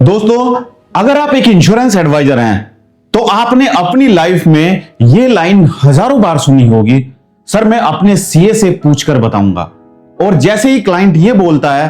दोस्तों, अगर आप एक इंश्योरेंस एडवाइजर हैं तो आपने अपनी लाइफ में यह लाइन हजारों बार सुनी होगी, सर मैं अपने सीए से पूछकर बताऊंगा। और जैसे ही क्लाइंट यह बोलता है,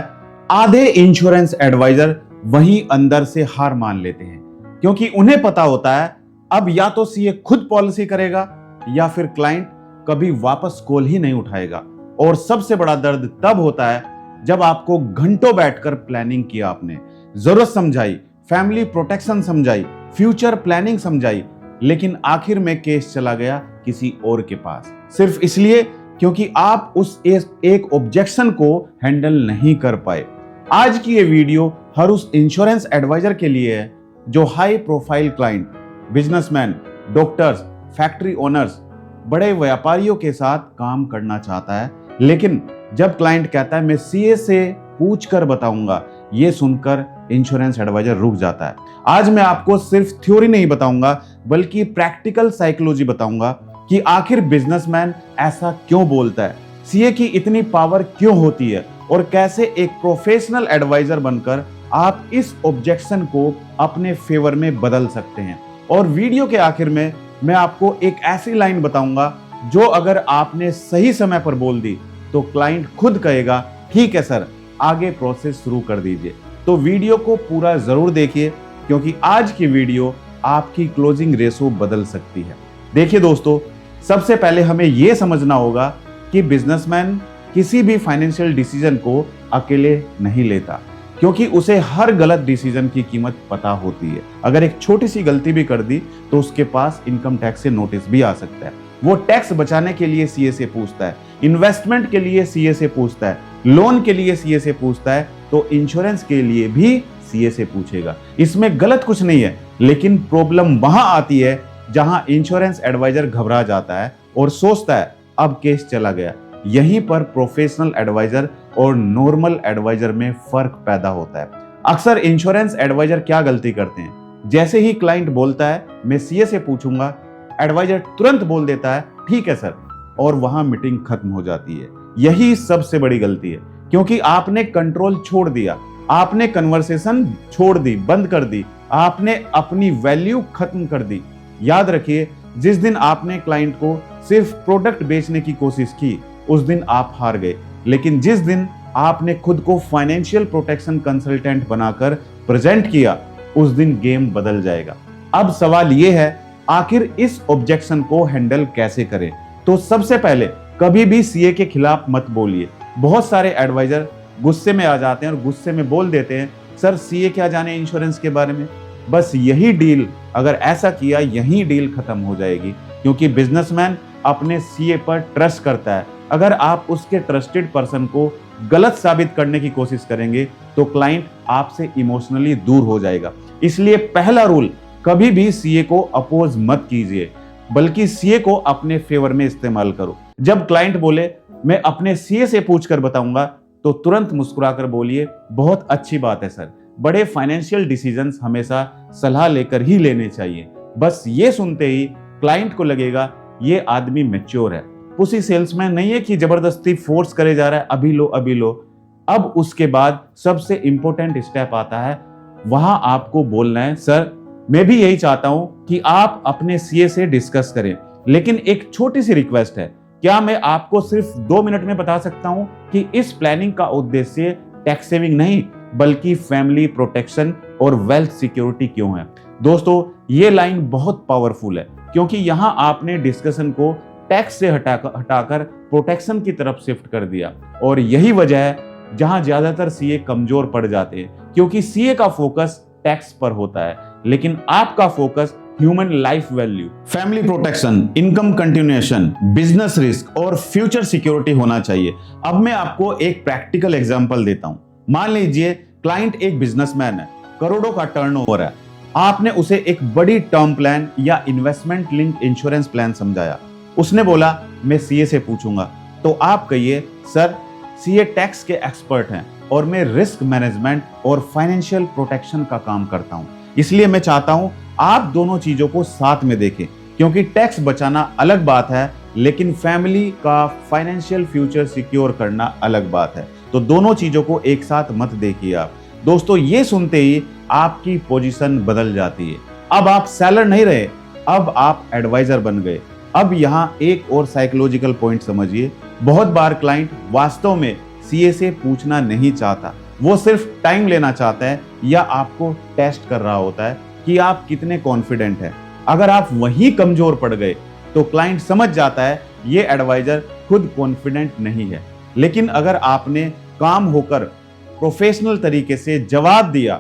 आधे इंश्योरेंस एडवाइजर वहीं अंदर से हार मान लेते हैं, क्योंकि उन्हें पता होता है अब या तो सीए खुद पॉलिसी करेगा या फिर क्लाइंट कभी वापस कॉल ही नहीं उठाएगा। और सबसे बड़ा दर्द तब होता है जब आपको घंटों बैठकर प्लानिंग किया, आपने जरूरत समझाई, फैमिली प्रोटेक्शन समझाई, फ्यूचर प्लानिंग समझाई, लेकिन आखिर में केस चला गया किसी और के पास, सिर्फ इसलिए क्योंकि आप उस एक ऑब्जेक्शन को हैंडल नहीं कर पाए। आज की ये वीडियो हर उस इंश्योरेंस एडवाइजर के लिए है जो high profile client, businessman, doctors, factory owners, बड़े व्यापारियों के साथ काम करना चाहता है, लेकिन जब क्लाइंट कहता है मैं सीए से पूछकर बताऊंगा, ये सुनकर इंश्योरेंस एडवाइजर रुक जाता है। आज मैं आपको सिर्फ थ्योरी नहीं बताऊंगा बल्कि प्रैक्टिकल साइकोलॉजी बताऊंगा कि आखिर बिजनेसमैन ऐसा क्यों बोलता है, सीए की इतनी पावर क्यों होती है और कैसे एक प्रोफेशनल एडवाइजर बनकर आप इस ऑब्जेक्शन को अपने फेवर में बदल सकते हैं। और वीडियो के आखिर में मैं आपको एक ऐसी लाइन बताऊंगा जो अगर आपने सही समय पर बोल दी तो क्लाइंट खुद कहेगा ठीक है सर, आगे प्रोसेस शुरू कर दीजिए। तो वीडियो को पूरा जरूर देखिए, क्योंकि आज की वीडियो आपकी क्लोजिंग रेशो बदल सकती है। देखिए दोस्तों, सबसे पहले हमें यह समझना होगा कि बिजनेसमैन किसी भी फाइनेंशियल डिसीजन को अकेले नहीं लेता, क्योंकि उसे हर गलत डिसीजन की कीमत पता होती है। अगर एक छोटी सी गलती भी कर दी तो उसके पास इनकम टैक्स से नोटिस भी आ सकता है। वो टैक्स बचाने के लिए सीए से पूछता है, इन्वेस्टमेंट के लिए सीए से पूछता है, लोन के लिए सीए से पूछता है, तो इंश्योरेंस के लिए भी सीए से पूछेगा। इसमें गलत कुछ नहीं है, लेकिन प्रॉब्लम वहां आती है जहां इंश्योरेंस एडवाइजर घबरा जाता है और सोचता है अब केस चला गया। यहीं पर प्रोफेशनल एडवाइजर और नॉर्मल एडवाइजर में फर्क पैदा होता है। अक्सर इंश्योरेंस एडवाइजर क्या गलती करते हैं, जैसे ही क्लाइंट बोलता है मैं सीए से पूछूंगा, एडवाइजर तुरंत बोल देता है ठीक है सर, और वहां मीटिंग खत्म हो जाती है। यही सबसे बड़ी गलती है, क्योंकि आपने कंट्रोल छोड़ दिया, आपने कन्वर्सेशन छोड़ दी, बंद कर दी, आपने अपनी वैल्यू खत्म कर दी। याद रखिए, जिस दिन आपने क्लाइंट को सिर्फ प्रोडक्ट बेचने की कोशिश की उस दिन आप हार गए, लेकिन जिस दिन आपने खुद को फाइनेंशियल प्रोटेक्शन कंसल्टेंट बनाकर प्रेजेंट किया उस दिन गेम बदल जाएगा। अब सवाल यह है, आखिर इस ऑब्जेक्शन को हैंडल कैसे करें? तो सबसे पहले कभी भी सीए के खिलाफ मत बोलिए। बहुत सारे एडवाइजर गुस्से में आ जाते हैं और गुस्से में बोल देते हैं सर सीए क्या जाने इंश्योरेंस के बारे में। बस यही डील, अगर ऐसा किया यही डील खत्म हो जाएगी, क्योंकि बिजनेसमैन अपने सीए पर ट्रस्ट करता है। अगर आप उसके ट्रस्टेड पर्सन को गलत साबित करने की कोशिश करेंगे तो क्लाइंट आपसे इमोशनली दूर हो जाएगा। इसलिए पहला रूल, कभी भी सीए को अपोज मत कीजिए, बल्कि सीए को अपने फेवर में इस्तेमाल करो। जब क्लाइंट बोले मैं अपने सीए से पूछकर बताऊंगा, तो तुरंत मुस्कुराकर बोलिए बहुत अच्छी बात है सर, बड़े फाइनेंशियल डिसीजंस हमेशा सलाह लेकर ही लेने चाहिए। बस ये सुनते ही क्लाइंट को लगेगा ये आदमी मैच्योर है, पुसी सेल्समैन नहीं है कि जबरदस्ती फोर्स करे जा रहा है अभी लो अभी लो। अब उसके बाद सबसे इंपॉर्टेंट स्टेप आता है, वहां आपको बोलना है सर मैं भी यही चाहता हूं कि आप अपने सीए से डिस्कस करें, लेकिन एक छोटी सी रिक्वेस्ट है, क्या मैं आपको सिर्फ 2 मिनट में बता सकता हूं कि इस प्लानिंग का उद्देश्य टैक्स सेविंग नहीं बल्कि फैमिली प्रोटेक्शन और वेल्थ सिक्योरिटी क्यों है? दोस्तों, ये लाइन बहुत पावरफुल है, क्योंकि यहां आपने डिस्कशन को टैक्स से हटाकर प्रोटेक्शन की तरफ शिफ्ट कर दिया। और यही वजह है जहां ज्यादातर सीए कमजोर पड़ जाते हैं, क्योंकि सीए का फोकस टैक्स पर होता है, लेकिन आपका focus human life value, family protection, income continuation, business risk और फ्यूचर सिक्योरिटी होना चाहिए। अब मैं आपको एक प्रैक्टिकल एग्जांपल देता हूं। मान लीजिए क्लाइंट एक बिजनेसमैन है, करोड़ों का टर्नओवर है। आपने उसे एक बड़ी टर्म प्लान या इन्वेस्टमेंट लिंक इंश्योरेंस प्लान समझाया। उसने बोला मैं सीए से पूछूंगा, तो आप कहिए सर सीए टैक्स के एक्सपर्ट हैं और मैं रिस्क मैनेजमेंट और फाइनेंशियल प्रोटेक्शन का काम करता हूं, इसलिए मैं चाहता हूं आप दोनों चीजों को साथ में देखें, क्योंकि टैक्स बचाना अलग बात है लेकिन फैमिली का फाइनेंशियल फ्यूचर सिक्योर करना अलग बात है। तो दोनों चीजों को एक साथ मत देखिए आप। दोस्तों, ये सुनते ही आपकी पोजीशन बदल जाती है। अब आप सेलर नहीं रहे, अब आप एडवाइजर बन गए। अब यहां एक और साइकोलॉजिकल पॉइंट समझिए। बहुत बार क्लाइंट वास्तव में सीए से पूछना नहीं चाहता, वो सिर्फ टाइम लेना चाहता है या आपको टेस्ट कर रहा होता है कि आप कितने कॉन्फिडेंट हैं। अगर आप वहीं कमजोर पड़ गए तो क्लाइंट समझ जाता है ये एडवाइजर खुद कॉन्फिडेंट नहीं है। लेकिन अगर आपने काम होकर प्रोफेशनल तरीके से जवाब दिया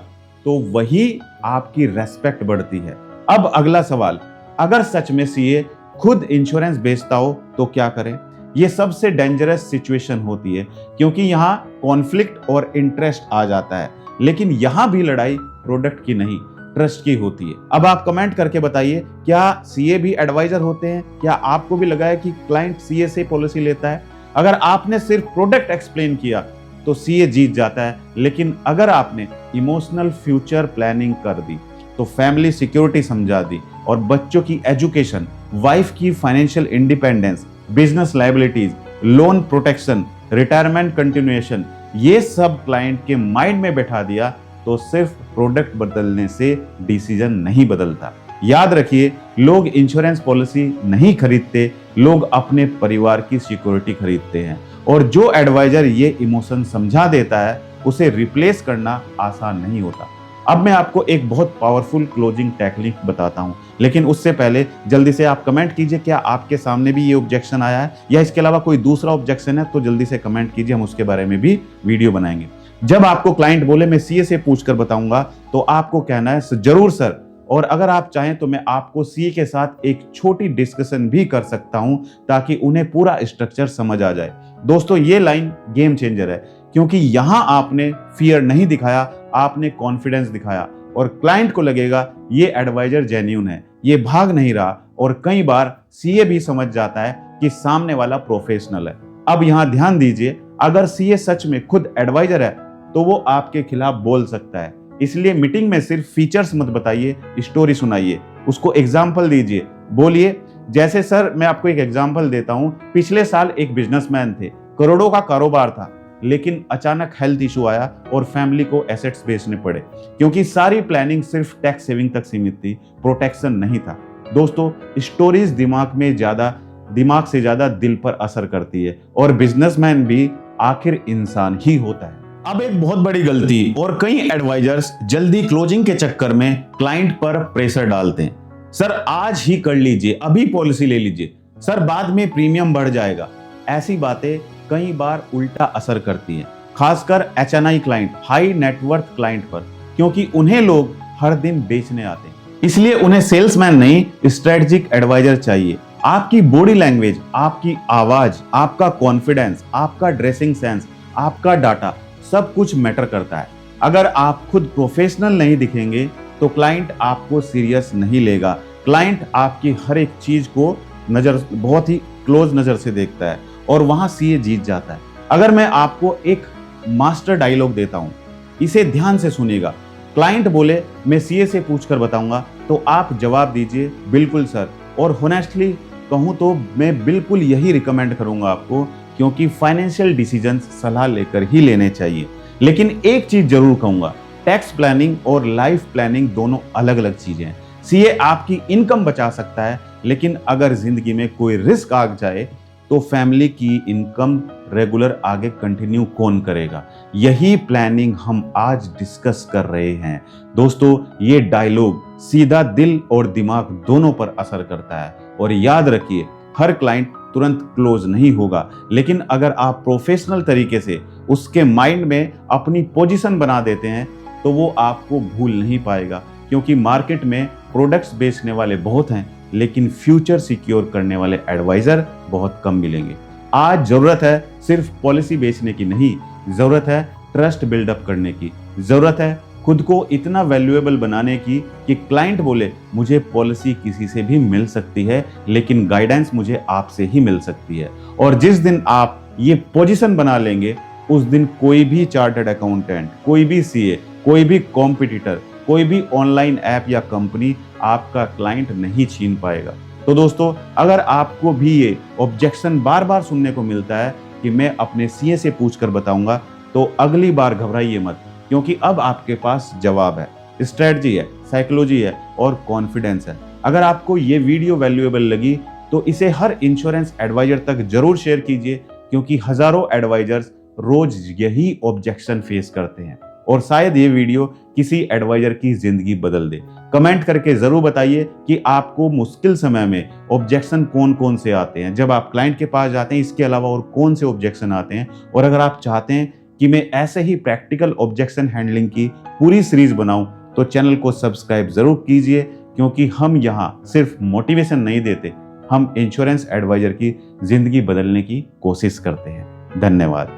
तो वही आपकी रेस्पेक्ट बढ़ती है। अब अगला सवाल, अगर सच में सीए खुद इंश्योरेंस बेचता हो तो क्या करें? ये सबसे डेंजरस सिचुएशन होती है क्योंकि यहाँ कॉन्फ्लिक्ट और इंटरेस्ट आ जाता है। लेकिन यहाँ भी लड़ाई प्रोडक्ट की नहीं, ट्रस्ट की होती है। अब आप कमेंट करके बताइए, क्या सीए भी एडवाइजर होते हैं? क्या आपको भी लगा है कि क्लाइंट सीए से पॉलिसी लेता है? अगर आपने सिर्फ प्रोडक्ट एक्सप्लेन किया तो सीए जीत जाता है, लेकिन अगर आपने इमोशनल फ्यूचर प्लानिंग कर दी तो फैमिली सिक्योरिटी समझा दी और बच्चों की एजुकेशन, वाइफ की financial independence, business liabilities, loan protection, retirement continuation, ये सब क्लाइंट के माइंड में बैठा दिया तो सिर्फ प्रोडक्ट बदलने से डिसीजन नहीं बदलता। याद रखिए, लोग इंश्योरेंस पॉलिसी नहीं खरीदते, लोग अपने परिवार की सिक्योरिटी खरीदते हैं। और जो एडवाइजर ये इमोशन समझा देता है उसे रिप्लेस करना आसान नहीं होता। अब मैं आपको एक बहुत पावरफुल क्लोजिंग टेक्निक बताता हूं, लेकिन उससे पहले जल्दी से आप कमेंट कीजिए, क्या आपके सामने भी ये ऑब्जेक्शन आया है या इसके अलावा कोई दूसरा ऑब्जेक्शन है तो जल्दी से कमेंट कीजिए, हम उसके बारे में भी वीडियो बनाएंगे। जब आपको क्लाइंट बोले मैं सीए से पूछकर बताऊंगा तो आपको कहना है जरूर सर, और अगर आप चाहें तो मैं आपको सीए के साथ एक छोटी डिस्कशन भी कर सकता हूं ताकि उन्हें पूरा स्ट्रक्चर समझ आ जाए। दोस्तों, ये लाइन गेम चेंजर है क्योंकि यहां आपने फियर नहीं दिखाया, आपने कॉन्फिडेंस दिखाया और क्लाइंट को लगेगा ये एडवाइजर जेन्युइन है, ये भाग नहीं रहा। और कई बार सीए भी समझ जाता है कि सामने वाला प्रोफेशनल है। अब यहां ध्यान दीजिए, अगर सीए सच में खुद एडवाइजर है तो वो आपके खिलाफ बोल सकता है। इसलिए मीटिंग में सिर्फ फीचर्स मत बताइए, स्टोरी सुनाइए, उसको एग्जाम्पल दीजिए। बोलिए, जैसे सर मैं आपको एक एग्जाम्पल देता हूं, पिछले साल एक बिजनेसमैन थे, करोड़ों का कारोबार था, लेकिन अचानक हेल्थ इशू आया और फैमिली को एसेट्स बेचने पड़े क्योंकि सारी प्लानिंग सिर्फ टैक्स सेविंग तक सीमित थी, प्रोटेक्शन नहीं था। दोस्तों, स्टोरीज दिमाग से ज्यादा दिल पर असर करती है और बिजनेसमैन भी आखिर इंसान ही होता है। अब एक बहुत बड़ी गलती, और कई एडवाइजर्स जल्दी क्लोजिंग के चक्कर में क्लाइंट पर प्रेशर डालते हैं। सर आज ही कर लीजिए, अभी पॉलिसी ले लीजिए, सर बाद में प्रीमियम बढ़ जाएगा। ऐसी बातें कई बार उल्टा असर करती हैं, खासकर HNI client, high net worth client पर, क्योंकि उन्हें लोग हर दिन बेचने आते हैं। इसलिए उन्हें सेल्समैन नहीं, स्ट्रेटेजिक एडवाइजर चाहिए। आपकी बॉडी लैंग्वेज, आपकी आवाज, आपका कॉन्फिडेंस, आपका ड्रेसिंग सेंस, आपका डाटा, सब कुछ मैटर करता है। अगर आप खुद प्रोफेशनल नहीं दिखेंगे तो क्लाइंट आपको सीरियस नहीं लेगा। क्लाइंट आपकी हर एक चीज को बहुत ही क्लोज नजर से देखता है और वहां सीए जीत जाता है। अगर मैं आपको एक मास्टर डायलॉग देता हूं, इसे ध्यान से सुनिएगा। क्लाइंट बोले मैं सीए से पूछकर बताऊंगा तो आप जवाब दीजिए बिल्कुल सर। और होनेस्टली कहूं तो मैं बिल्कुल यही रिकमेंड करूंगा आपको, क्योंकि फाइनेंशियल डिसीजंस सलाह लेकर ही लेने चाहिए। लेकिन एक चीज जरूर कहूंगा, टैक्स प्लानिंग और लाइफ प्लानिंग दोनों अलग अलग चीजें हैं। सीए आपकी इनकम बचा सकता है, लेकिन अगर जिंदगी में कोई रिस्क आ जाए तो फैमिली की इनकम रेगुलर आगे कंटिन्यू कौन करेगा? यही प्लानिंग हम आज डिस्कस कर रहे हैं। दोस्तों, ये डायलॉग सीधा दिल और दिमाग दोनों पर असर करता है। और याद रखिए, हर क्लाइंट तुरंत क्लोज नहीं होगा, लेकिन अगर आप प्रोफेशनल तरीके से उसके माइंड में अपनी पोजीशन बना देते हैं तो वो आपको भूल नहीं पाएगा। क्योंकि मार्केट में प्रोडक्ट्स बेचने वाले बहुत हैं, लेकिन फ्यूचर सिक्योर करने वाले एडवाइजर बहुत कम मिलेंगे। आज जरूरत है सिर्फ पॉलिसी बेचने की नहीं, जरूरत है ट्रस्ट बिल्डअप करने की, जरूरत है खुद को इतना वैल्यूएबल बनाने की कि क्लाइंट बोले मुझे पॉलिसी किसी से भी मिल सकती है, लेकिन गाइडेंस मुझे आपसे ही मिल सकती है। और जिस दिन आप ये पोजीशन बना लेंगे, उस दिन कोई भी चार्टर्ड अकाउंटेंट, कोई भी सीए, कोई भी कॉम्पिटिटर, कोई भी ऑनलाइन ऐप या कंपनी आपका क्लाइंट नहीं छीन पाएगा। तो दोस्तों, अगर आपको भी ये ऑब्जेक्शन बार बार सुनने को मिलता है कि मैं अपने सीए से पूछकर बताऊंगा, तो अगली बार घबराइए मत, क्योंकि अब आपके पास जवाब है। स्ट्रेटजी है, साइकोलॉजी है और कॉन्फिडेंस है। अगर आपको ये वीडियो वैल्यूएबल लगी तो इसे हर इंश्योरेंस एडवाइजर तक जरूर शेयर कीजिए, क्योंकि हजारों एडवाइजर्स रोज यही ऑब्जेक्शन फेस करते हैं और शायद ये वीडियो किसी एडवाइजर की जिंदगी बदल दे। कमेंट करके जरूर बताइए कि आपको मुश्किल समय में ऑब्जेक्शन कौन कौन से आते हैं, जब आप क्लाइंट के पास जाते हैं इसके अलावा और कौन से ऑब्जेक्शन आते हैं। और अगर आप चाहते हैं कि मैं ऐसे ही प्रैक्टिकल ऑब्जेक्शन हैंडलिंग की पूरी सीरीज बनाऊं तो चैनल को सब्सक्राइब जरूर कीजिए, क्योंकि हम यहाँ सिर्फ मोटिवेशन नहीं देते, हम इंश्योरेंस एडवाइजर की जिंदगी बदलने की कोशिश करते हैं। धन्यवाद।